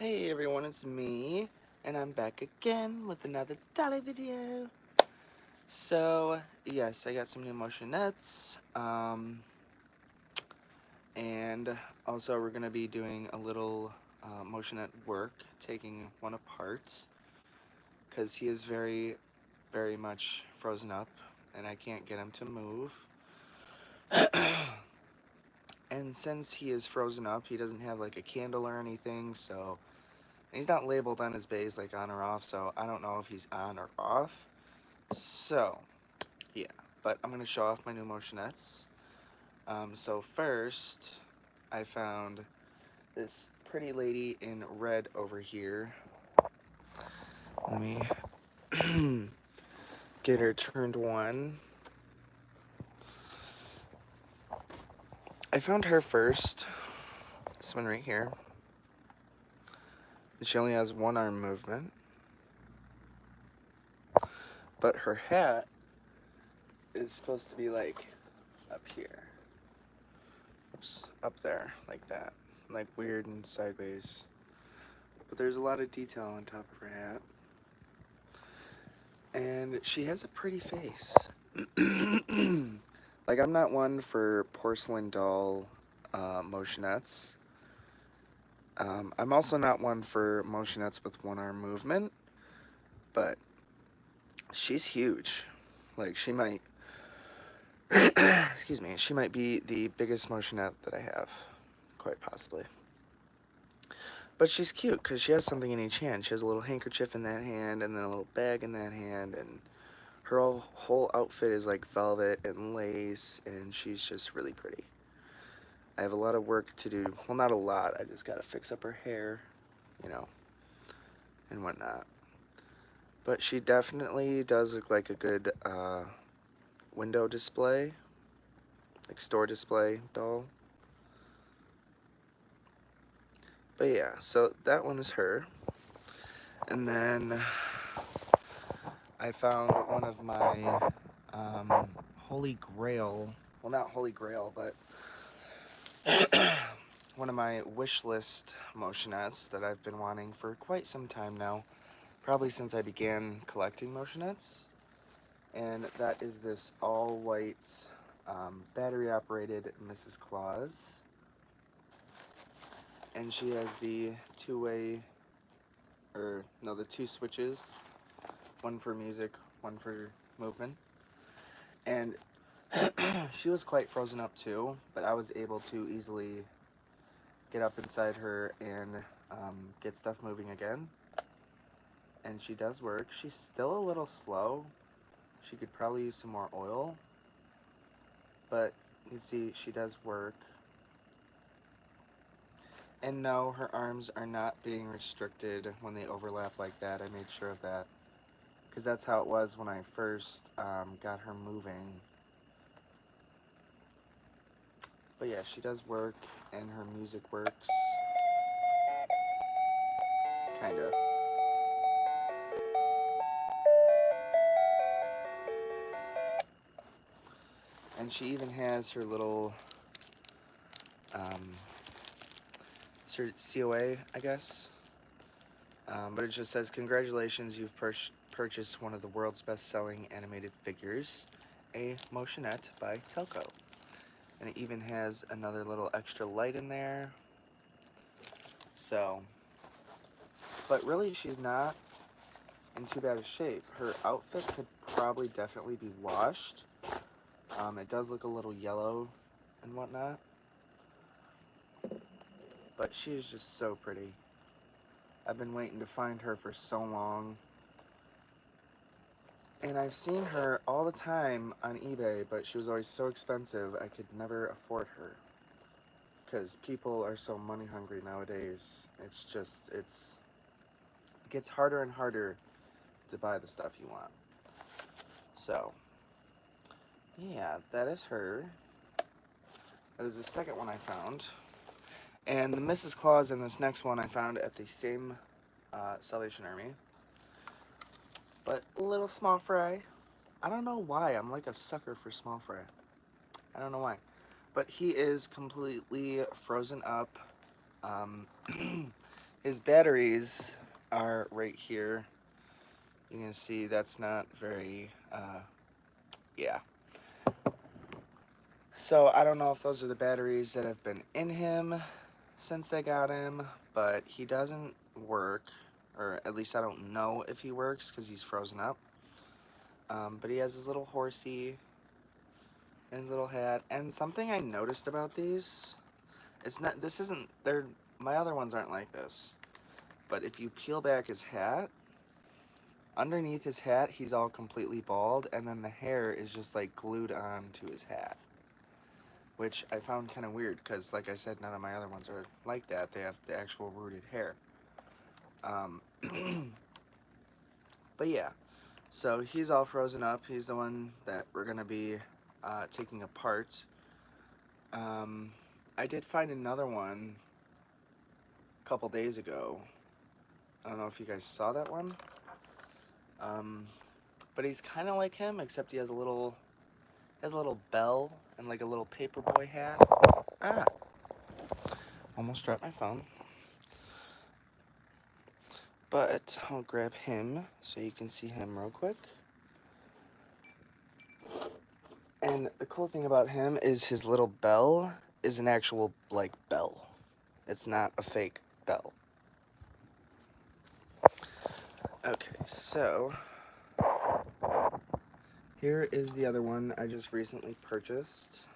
Hey everyone, it's me, and I'm back again with another dolly video. So, yes, I got some new motionettes, and also we're going to be doing a little motionette work, taking one apart, because he is very, very much frozen up, and I can't get him to move. And since he is frozen up, he doesn't have like a candle or anything, so he's not labeled on his base like on or off, so I don't know if he's on or off. So, yeah, but I'm going to show off my new motionettes. So first, I found this pretty lady in red over here. Let me get her turned one. I found her first. This one right here. She only has one arm movement. But her hat is supposed to be like up here. Oops, up there, like that. Like weird and sideways. But there's a lot of detail on top of her hat. And she has a pretty face. Like, I'm not one for porcelain doll motionettes. I'm also not one for motionettes with one arm movement. But she's huge. Like, she might... excuse me. She might be the biggest motionette that I have. Quite possibly. But she's cute because she has something in each hand. She has a little handkerchief in that hand and then a little bag in that hand, and her whole outfit is like velvet and lace, and she's just really pretty. I have a lot of work to do. Well, not a lot. I just gotta fix up her hair, you know, and whatnot. But she definitely does look like a good window display, like store display doll. But yeah, so that one is her. And then I found one of my holy grail, well, not holy grail, but one of my wish list motionettes that I've been wanting for quite some time now, probably since I began collecting motionettes. And that is this all white battery operated Mrs. Claus. And she has the the two switches, one for music, one for movement. And she was quite frozen up too, but I was able to easily get up inside her and get stuff moving again. And she does work. She's still a little slow. She could probably use some more oil. But you see, she does work. And no, her arms are not being restricted when they overlap like that. I made sure of that. Because that's how it was when I first got her moving. But yeah, she does work, and her music works. Kinda. And she even has her little COA, I guess. But it just says, congratulations, you've purchased one of the world's best-selling animated figures, a motionette by Telco. And it even has another little extra light in there. So, but really she's not in too bad a shape. Her outfit could probably definitely be washed. It does look a little yellow and whatnot. But she is just so pretty. I've been waiting to find her for so long. And I've seen her all the time on eBay, but she was always so expensive, I could never afford her. Because people are so money hungry nowadays. It gets harder and harder to buy the stuff you want. So, yeah, that is her. That is the second one I found. And the Mrs. Claus in this next one I found at the same Salvation Army. But a little small fry. I don't know why. I'm like a sucker for small fry. I don't know why. But he is completely frozen up. His batteries are right here. You can see that's not very, yeah. So I don't know if those are the batteries that have been in him since they got him, but he doesn't work, or at least I don't know if he works because he's frozen up. But he has his little horsey and his little hat. And something I noticed about these, this isn't, my other ones aren't like this. But if you peel back his hat, underneath his hat, he's all completely bald, and then the hair is just like glued on to his hat. Which I found kind of weird, because like I said, none of my other ones are like that. They have the actual rooted hair. But yeah, so he's all frozen up. He's the one that we're going to be taking apart. I did find another one a couple days ago. I don't know if you guys saw that one. But he's kind of like him, except he has a little bell and like a little paperboy hat. Ah, almost dropped my phone. But I'll grab him so you can see him real quick. And the cool thing about him is his little bell is an actual, like, bell. It's not a fake bell. Okay, so here is the other one I just recently purchased.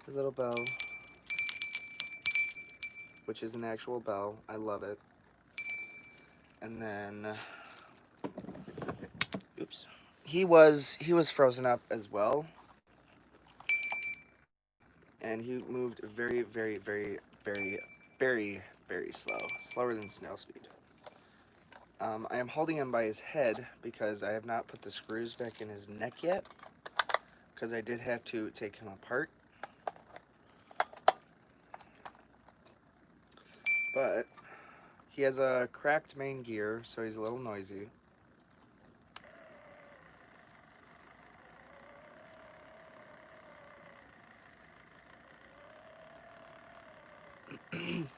His little bell, which is an actual bell. I love it. And then, oops. He was frozen up as well. And he moved very, very, very, very, very, very slow. Slower than snail speed. I am holding him by his head because I have not put the screws back in his neck yet, because I did have to take him apart. But he has a cracked main gear, so he's a little noisy.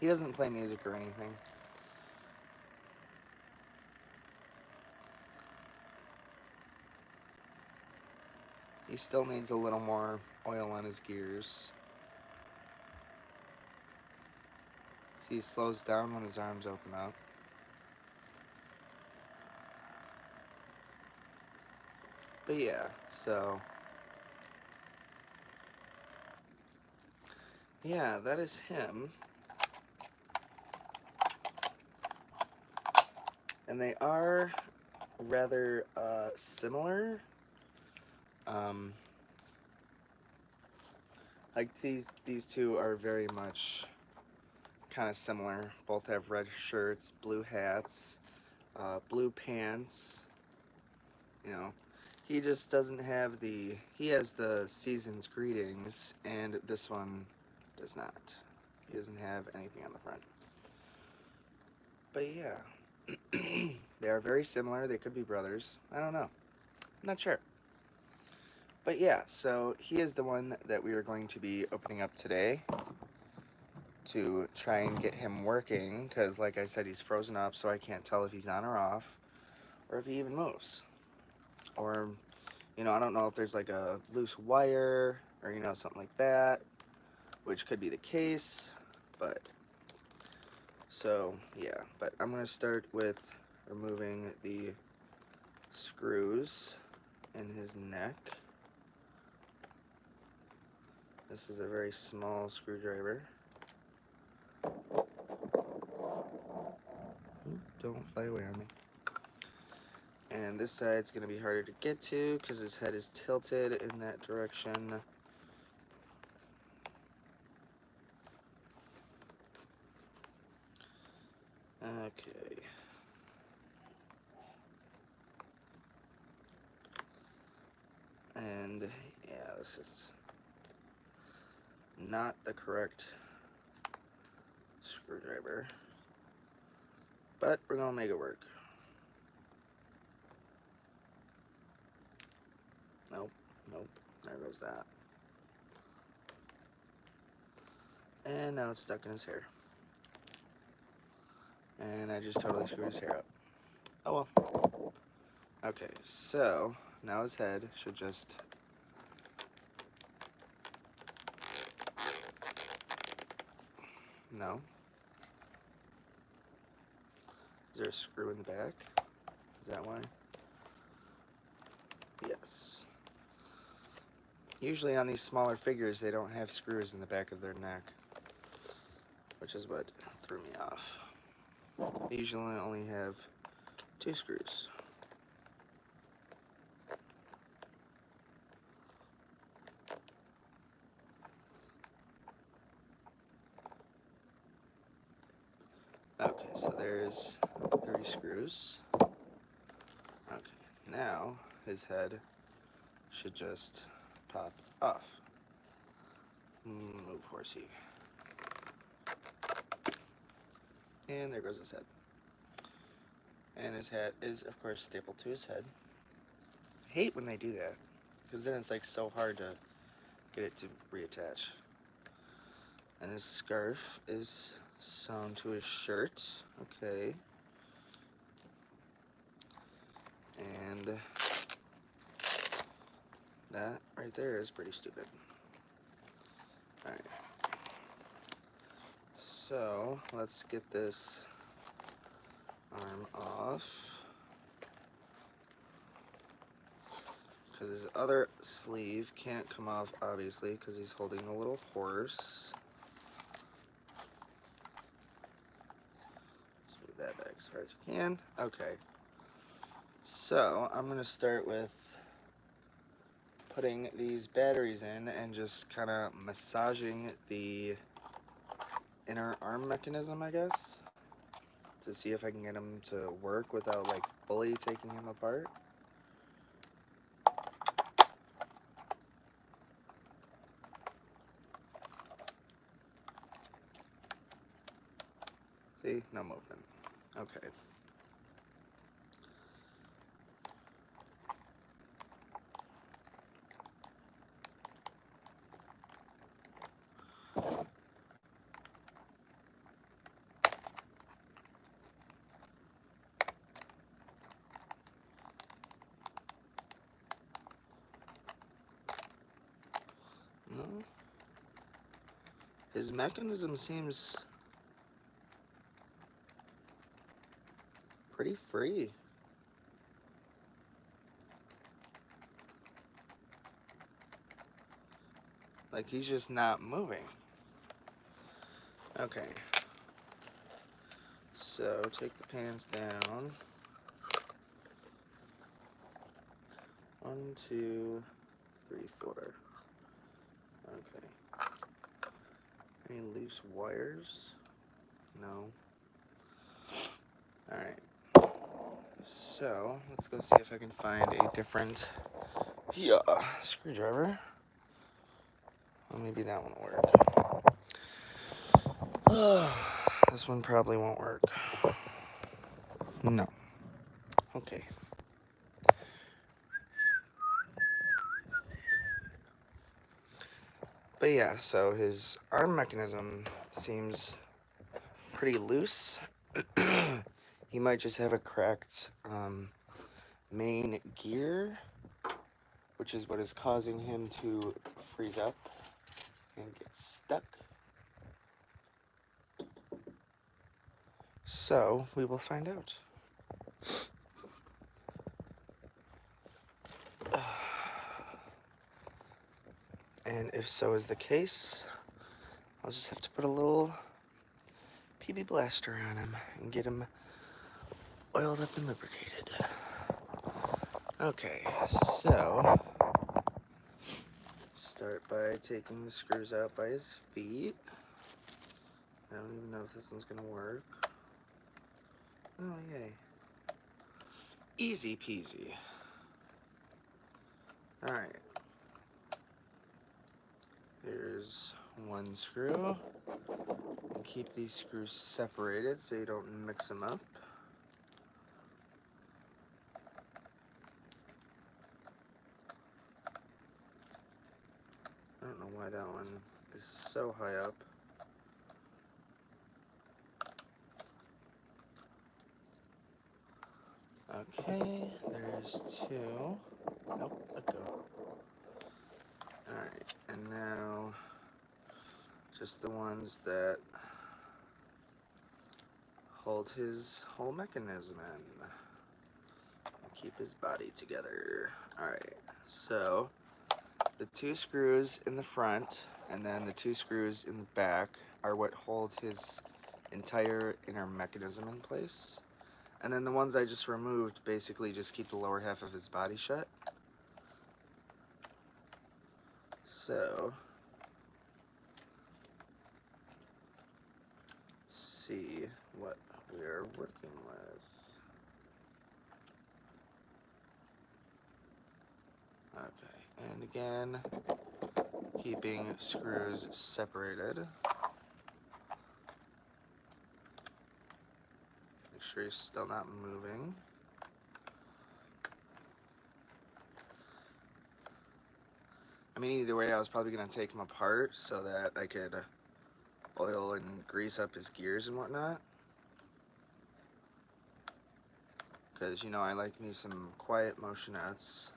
He doesn't play music or anything. He still needs a little more oil on his gears. See, he slows down when his arms open up. But yeah, so yeah, that is him. And they are rather similar. Like these two are very much kind of similar. Both have red shirts, blue hats, blue pants. You know, he just doesn't have he has the season's greetings, and this one does not. He doesn't have anything on the front. But yeah, they are very similar. They could be brothers. I don't know. I'm not sure. But yeah, so he is the one that we are going to be opening up today to try and get him working, because like I said, he's frozen up, so I can't tell if he's on or off, or if he even moves. Or, you know, I don't know if there's like a loose wire, or, you know, something like that, which could be the case, but, so, yeah. But I'm going to start with removing the screws in his neck. This is a very small screwdriver. Don't fly away on me. And this side's going to be harder to get to because his head is tilted in that direction. Okay. And yeah, this is not the correct screwdriver, but we're going to make it work. Nope, nope, there goes that. And now it's stuck in his hair. And I just totally screwed his hair up. Oh well. Okay, so now his head should just... No. Is there a screw in the back? Is that why? Yes. Usually on these smaller figures, they don't have screws in the back of their neck, which is what threw me off. They usually only have 2 screws. Okay, so there's 3 screws. Okay, now his head should just pop off. Move, horsey. And there goes his head. And his hat is, of course, stapled to his head. I hate when they do that, because then it's like so hard to get it to reattach. And his scarf is sewn to his shirt. Okay. And that right there is pretty stupid. Alright. So, let's get this arm off. Because his other sleeve can't come off, obviously, because he's holding a little horse. Just move that back as far as you can. Okay. So, I'm going to start with putting these batteries in and just kind of massaging the inner arm mechanism, I guess, to see if I can get him to work without like fully taking him apart. See, no movement. Okay. No. His mechanism seems pretty free. Like he's just not moving. Okay. So take the pants down. 1, 2, 3, 4. Okay. Any loose wires? No. Alright. So, let's go see if I can find a different screwdriver. Well, maybe that one will work. This one probably won't work. No. Okay. But yeah, so his arm mechanism seems pretty loose. He might just have a cracked main gear, which is what is causing him to freeze up and get stuck. So we will find out. And if so is the case, I'll just have to put a little PB blaster on him and get him oiled up and lubricated. Okay, so start by taking the screws out by his feet. I don't even know if this one's gonna work. Oh, yay. Easy peasy. Alright. Here's one screw. And keep these screws separated so you don't mix them up. I don't know why that one is so high up. Okay, there's two. Nope, let go. Alright, and now just the ones that hold his whole mechanism in. Keep his body together. Alright, so the two screws in the front and then the two screws in the back are what hold his entire inner mechanism in place. And then the ones I just removed basically just keep the lower half of his body shut. So, see what we're working with. Okay, and again, keeping screws separated. Make sure he's still not moving. I mean, either way, I was probably going to take him apart so that I could oil and grease up his gears and whatnot. Because, you know, I like me some quiet motionettes.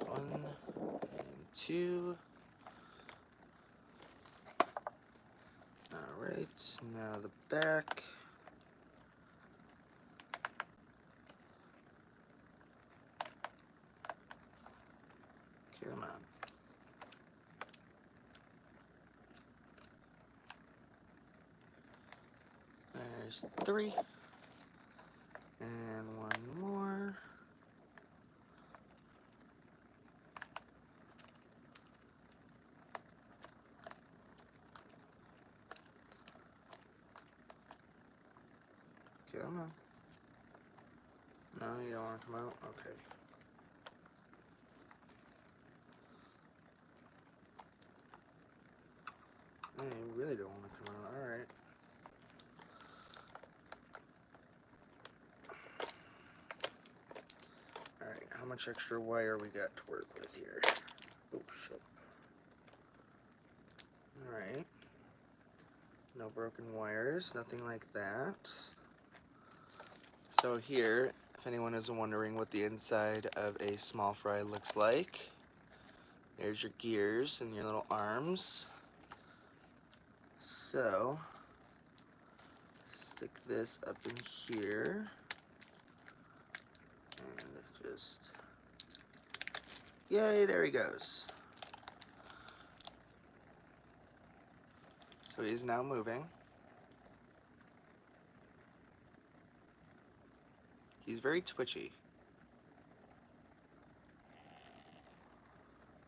One and two. Alright, now the back. Come on. There's three. And one more. Come on. No, you don't want to come out? Okay. No, you really don't want to come out. Alright. Alright, how much extra wire we got to work with here? Oh, shit. Alright. No broken wires, nothing like that. So here, if anyone is wondering what the inside of a small fry looks like, there's your gears and your little arms. So, stick this up in here, and just, yay, there he goes. So he's now moving. He's very twitchy.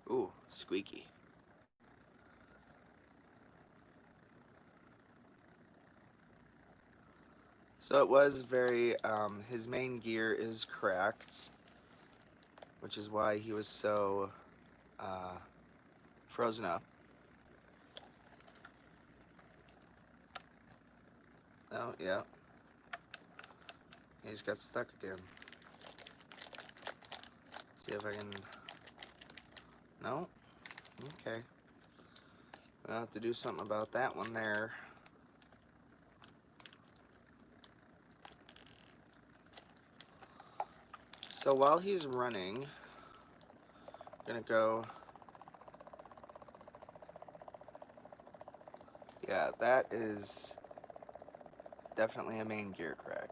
Ooh, squeaky. So it was very, his main gear is cracked, which is why he was so frozen up. Oh, yeah. He's got stuck again. See if I can... No? Okay. I'll have to do something about that one there. So while he's running, I'm gonna go... Yeah, that is definitely a main gear crack.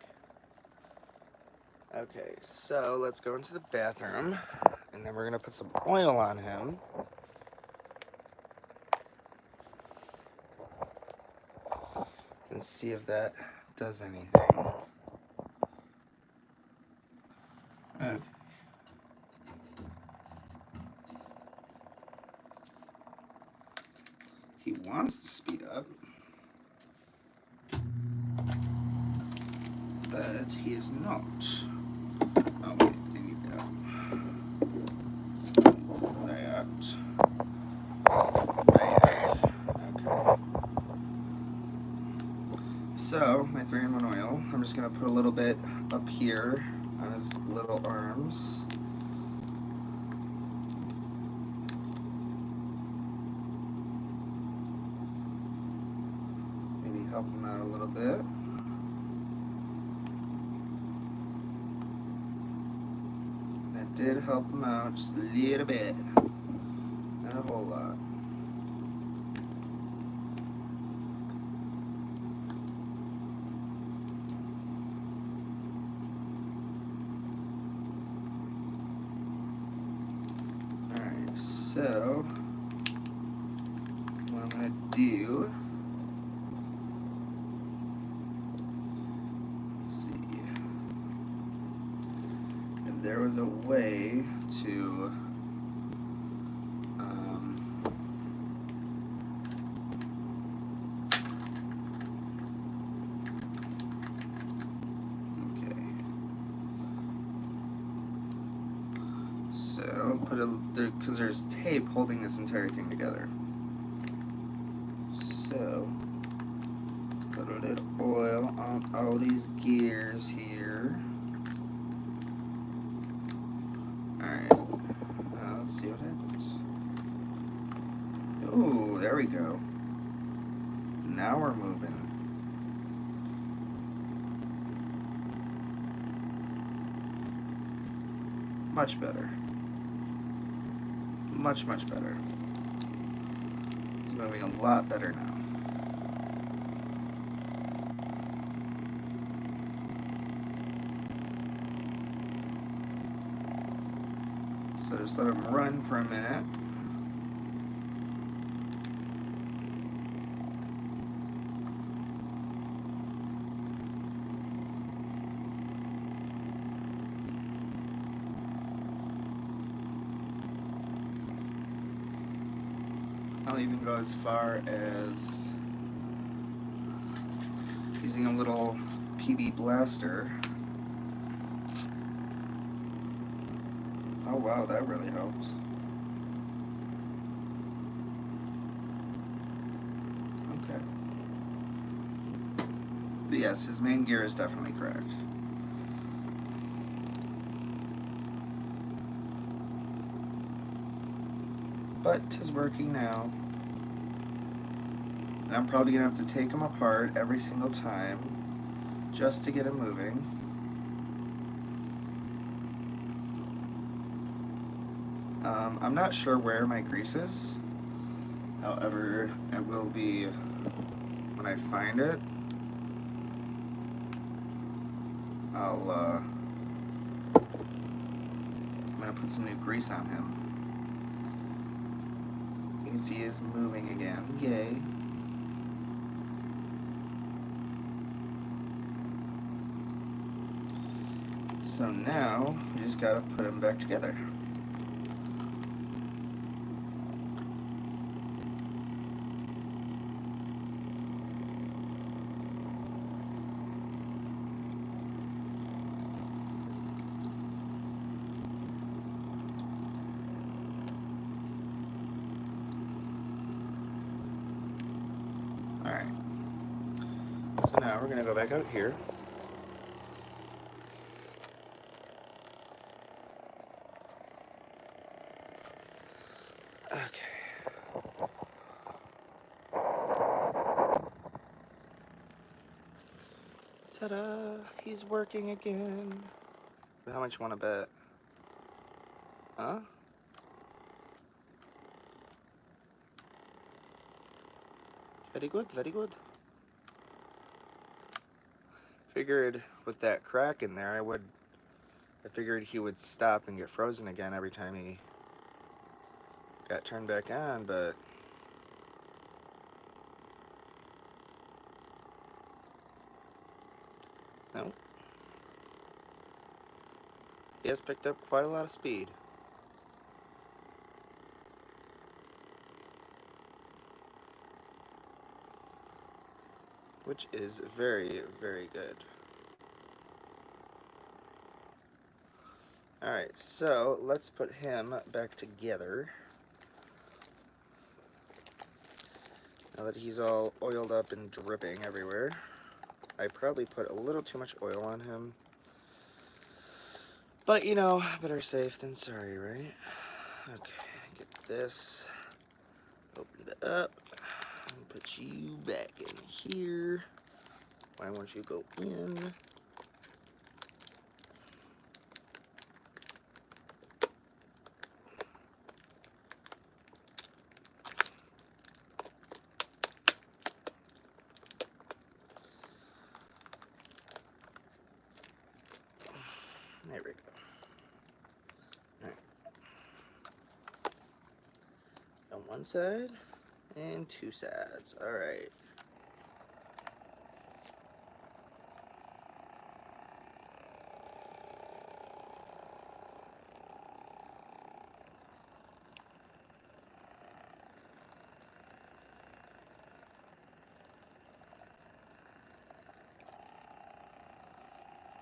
Okay, so let's go into the bathroom, and then we're gonna put some oil on him. And see if that does anything. Okay. He wants to speed up, but he is not. Oh wait, I need that. Okay. So, my 3-in-1 oil, I'm just going to put a little bit up here on his little arms. Maybe help him out a little bit. did help him out just a little bit. Not a whole lot. Alright, so what I'm gonna do, let's see, if there was a way to so put because there's tape holding this entire thing together. So put a little oil on all these gears here. Alright, let's see what happens. Ooh, there we go. Now we're moving. Much better. Much, much better. It's moving a lot better now. So just let them run for a minute. I'll even go as far as using a little PB blaster. Oh wow, that really helps. Okay. But yes, his main gear is definitely cracked. But 'tis working now. And I'm probably gonna have to take him apart every single time just to get him moving. I'm not sure where my grease is. However, it will be when I find it. I'm gonna put some new grease on him. You can see he's moving again. Yay. So now, we just gotta put them back together. Alright. So now we're gonna go back out here. Okay. Ta-da! He's working again. How much you want to bet? Huh? Very good, very good. Figured with that crack in there, I figured he would stop and get frozen again every time he got turned back on, but no. He has picked up quite a lot of speed. Which is very, very good. Alright, so let's put him back together. Now that he's all oiled up and dripping everywhere. I probably put a little too much oil on him. But, you know, better safe than sorry, right? Okay, get this opened up. And put you back in here. Why won't you go in? There we go. Alright. On one side and two sides. Alright.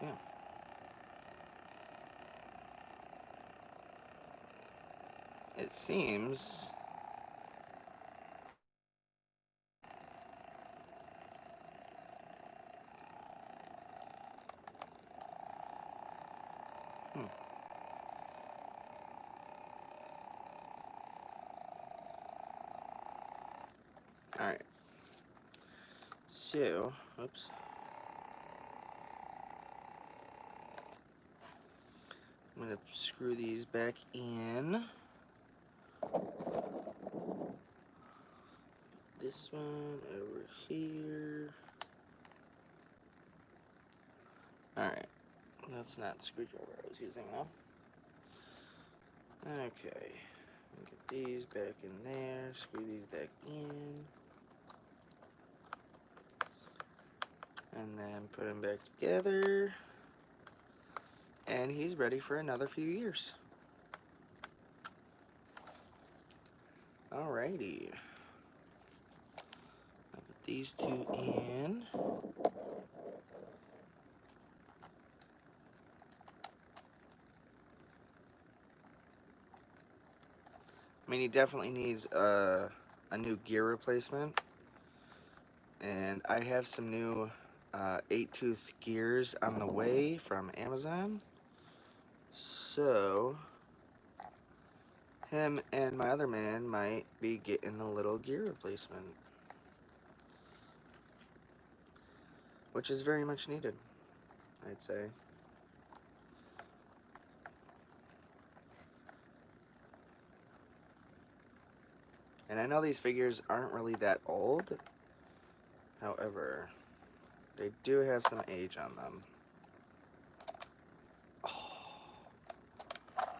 Yeah. It seems Alright. So, oops. I'm going to screw these back in. This one over here. Alright. That's not the screwdriver I was using though. Okay. Get these back in there. Screw these back in. And then put them back together. And he's ready for another few years. Alrighty. I'll put these two in. I mean, he definitely needs a new gear replacement. And I have some new 8-tooth gears on the way from Amazon. So, him and my other man might be getting a little gear replacement. Which is very much needed, I'd say. And I know these figures aren't really that old. However, they do have some age on them. Oh.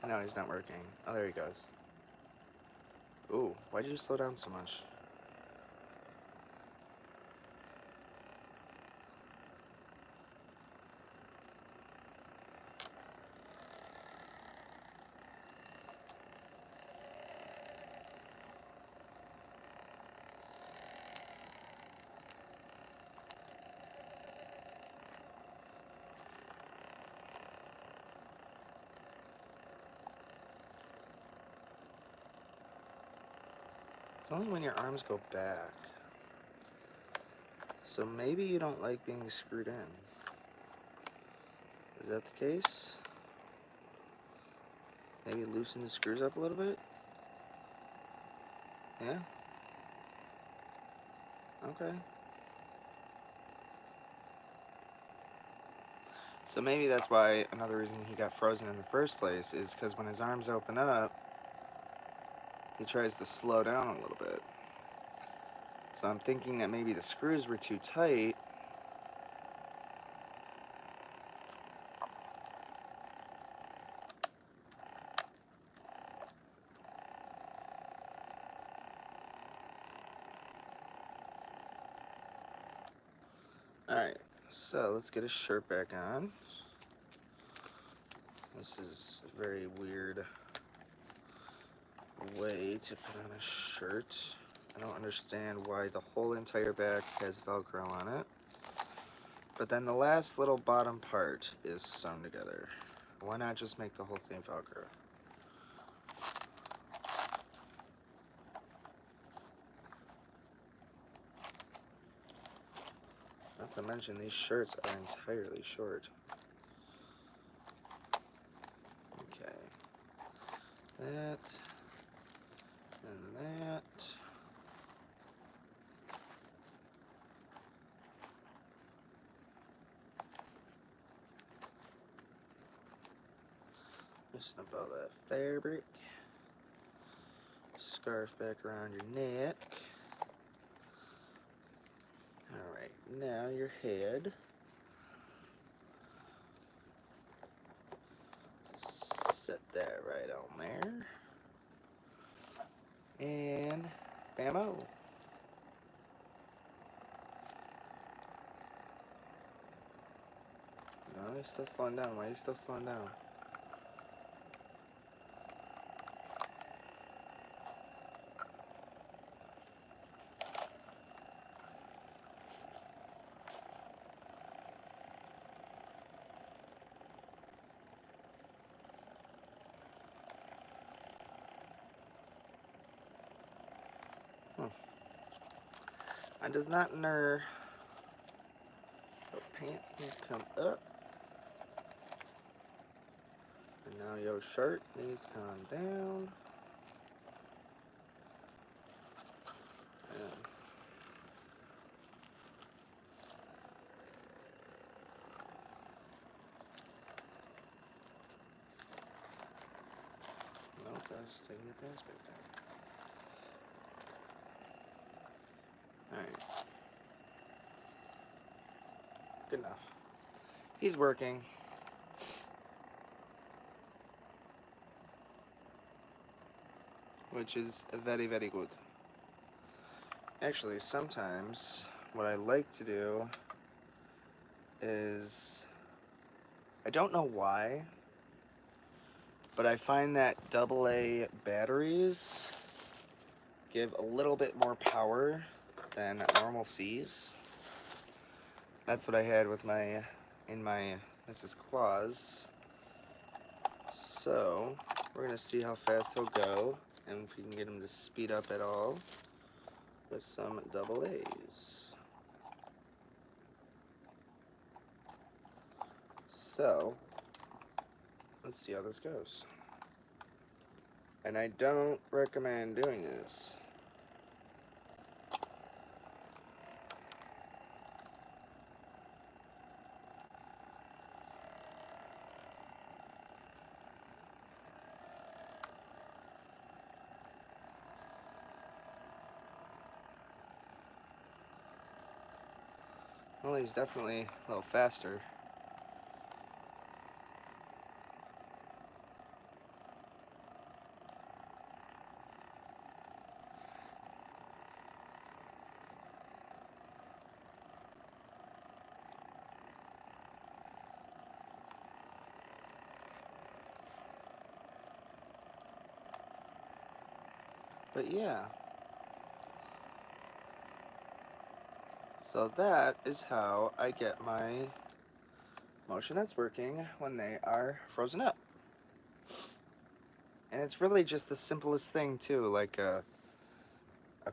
No, he's not working. Oh, there he goes. Ooh, why did you slow down so much? It's only when your arms go back. So maybe you don't like being screwed in. Is that the case? Maybe loosen the screws up a little bit? Yeah? Okay. So maybe that's why another reason he got frozen in the first place is because when his arms open up, he tries to slow down a little bit. So I'm thinking that maybe the screws were too tight. Alright, so let's get his shirt back on. This is a very weird way to put on a shirt. I don't understand why the whole entire back has Velcro on it. But then the last little bottom part is sewn together. Why not just make the whole thing Velcro? Not to mention these shirts are entirely short. Okay. That. And that. Loosen up all that fabric. Scarf back around your neck. Alright, now your head. right on there. And bammo. No, you're still slowing down. Why are you still slowing down? I does not know. Your pants need to come up. And now your shirt needs to come down. And nope, that's just taking your pants back down. Alright. Good enough. He's working. Which is very, very good. Actually, sometimes what I like to do is, I don't know why, but I find that AA batteries give a little bit more power than normal C's. That's what I had with my Mrs. Claus. So we're gonna see how fast he'll go and if we can get him to speed up at all with some AA's. So let's see how this goes. And I don't recommend doing this. Well, he's definitely a little faster. But yeah. So that is how I get my motionettes working when they are frozen up. And it's really just the simplest thing too, like a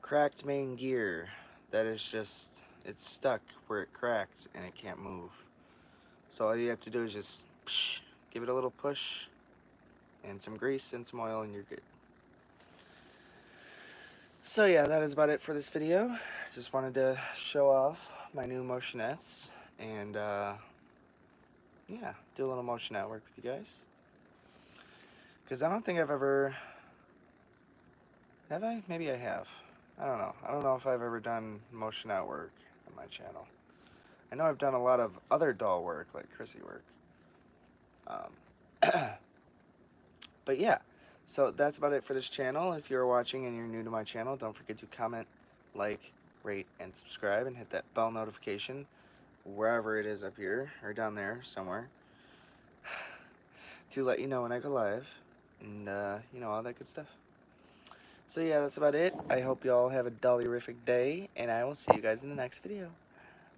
cracked main gear that is just, it's stuck where it cracked and it can't move. So all you have to do is just give it a little push and some grease and some oil and you're good. So yeah, that is about it for this video. Just wanted to show off my new motionettes and yeah, do a little motionette work with you guys. Because I don't think I've ever, have I? Maybe I have. I don't know. I don't know if I've ever done motionette work on my channel. I know I've done a lot of other doll work, like Chrissy work. But yeah, so that's about it for this channel. If you're watching and you're new to my channel, don't forget to comment, like, rate, and subscribe, and hit that bell notification wherever it is up here, or down there somewhere, to let you know when I go live, and, you know, all that good stuff. So yeah, that's about it. I hope you all have a dollarific day, and I will see you guys in the next video.